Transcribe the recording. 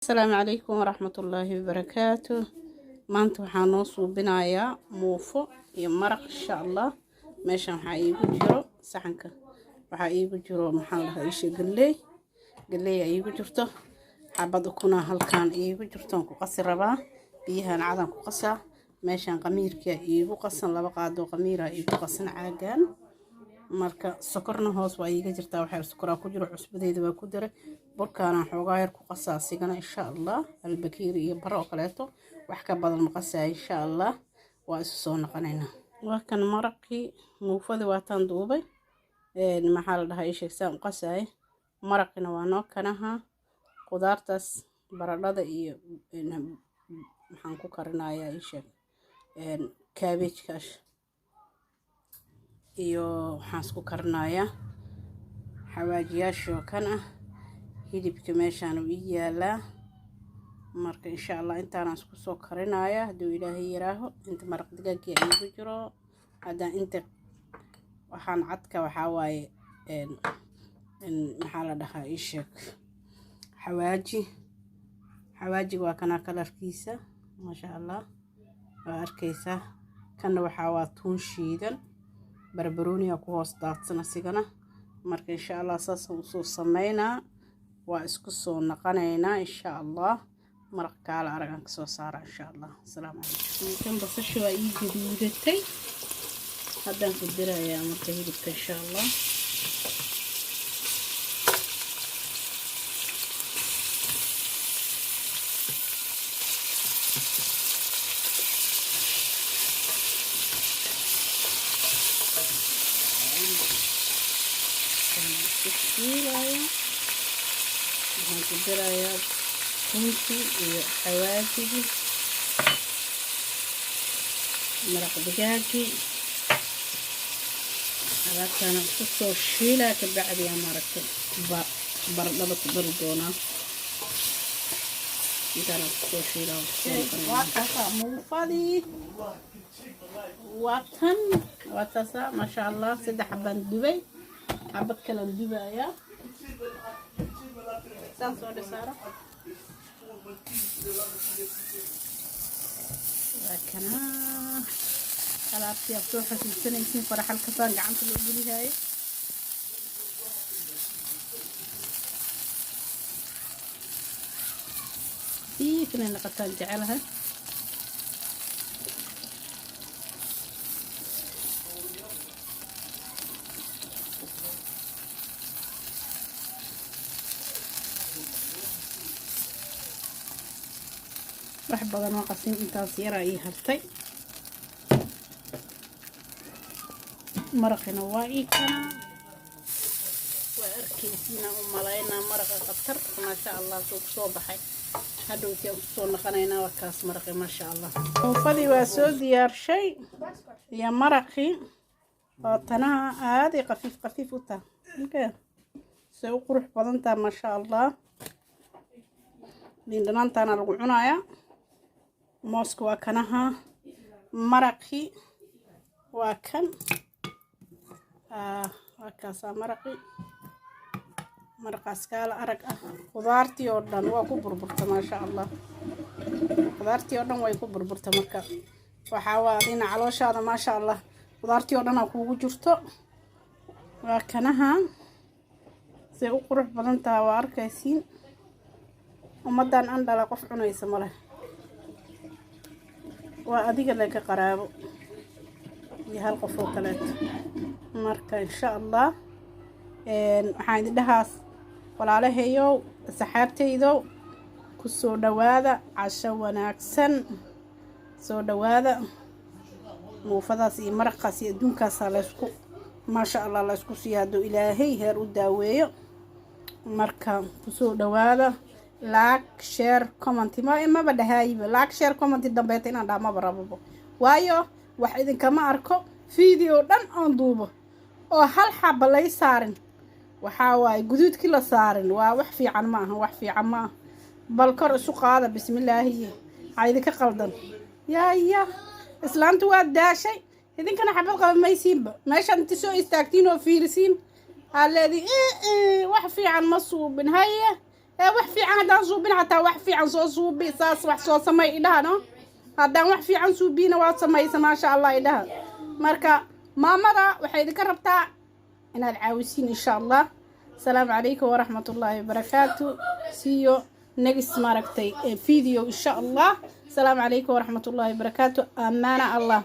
السلام عليكم ورحمة الله وبركاته. maanta waxaan noo suubinayaa muufo iyo maraq insha Allah. meeshan waxa iigu jiro saxanka, waxa iigu jiro maxaan lahaa isha galley iigu jirto, xabad ukuna halkaan iigu jirto ku qasi rabaa, biyahan cadan ku qasaa. meeshan qamiirka iigu qasan, laba qaado qamiira iigu qasan caagan. marka sokorna hoos waa iiga jirtaa, waxa sokor ku jiro, cusbadeeda waa ku daray, burkaana xoogaa yar ku qasaa sigana insha Allah. albakiiri iyo baro kaleeto wax ka badan ma qasaa insha Allah. waa isu soo noqonaynaa. waa kan maraqii muufada waa tan duubay, maxaa la dhahaa isha saan u qasaay. maraqina waa noo kanaha qudaartaas baradhada iyo maxaan ku karinayaa isha cabbage iyo waxaan isku karinayaa xawaajiyaasho kan ah. hilibka meeshaan uu yaalaa, marka insha Allah intaan isku soo karinayaa haduu Ilaahay yaraaho. inta maraq digaaga iigu jiro, hada inta waxaan cadka waxa waaye maxaa la dhahaa isha xawaaji waa kana kalarkiisa ma sha Allah waa arkaysa. kana waxa waa tuun shiidan, barbarooni ku hoos daadsan sigana. marka insha Allah saas u soo sameynaa, waa isku soo naqanaynaa insha Allah. maraq kala aragan ka soo saara insha Allah. assalaamu alaykum. kan basasha waa ii gaduudatay, haddaan ku dirayaa marka hilibka insha Allah. waxaan ku dirayaa tuntii iyo xawaajigii, maraq digaagii, alaabtaana ku soo shiilaa ka bacdi aan maaragtay baradhada ku dari doonaa. intaan ku soo shiilaa waa taasa muufadii, waa taasa ma sha Allah. 3 xabaan dubay, xabad kale dubayaa saan soo dhisaara. kana alaabtii aad soo xasuusanaysiin faraxal kasaan gacanta loo geliyay. fiikna naqataan jecelahay. wax badan oo qasin intaas yar ay hartay. maraqina waa ii kana waa arkaysiina u malaynaa maraqa khatar ma sha Allah soo baxay. hadhowtii aan soo naqanaynaa waa kaas maraqi ma sha Allah. muufadii waa soo diyaarshay iyo maraqii oo tanaha aad ay qafiif u tahay. soo qurux badan tahay ma sha Allah. dhinaantaana lagu cunayaa. mooska waa kanaha, maraqi waa kan waa kaasa maraqaas kala arag ah. qudaartii oo dhan waa ku burburta ma sha Allah. qudaartii oo dhan way ku burburta, marka waxa waa dhinaca calooshaada ma sha Allah. qudaartii oo dhan kuugu jirto. waa kanaha si u qurux badan tahay, waa arkaysiin. ummadan aan dhala qof cunaysa ma leh, waa adiga laga qaraabo iyo hal qof oo kale. marka insha Allah waxaan idin dhahaas walaalahayo saxaabtaydo ku soo dhawaada casho wanaagsan. soo dhawaada. muufadaas iyo maraqaas iyo adduunkaas la isku ma sha Allah la isku siyaado Ilaahay heer u daaweeyo. marka ku soo dhawaada. like share comment ma badahayba like share comment dambeeta inaan dhaama barabo, waayo wax idin kama arko video dhan aan duubo oo hal xaba lay saarin. waxa waay guduudkii la saarin waa wax fiican ma aha, wax fiican ma aha. bal kor isu qaada bismillaahi aydi ka qaldan ya islaantu waa daashay. idinkana xabad qaba maysiinba meesha inta soo istaagtiin oo fiirisiin haleedi wax fiican ma suubin haye wax fiican haddaan suubin xataa wax fiican soo suubi saas wax soo samay idhaha no haddaan wax fiican suubina waa samaysa maasha allah idhaha marka maamada waxay idinka rabtaa inaad caawisiin insha allah asalaamu calaykum waraxmatullaahi wabarakaatu siiyo next maaragtay video insha allah asalaamu calaykum waraxmatullaahi wabarakaatu amaana allah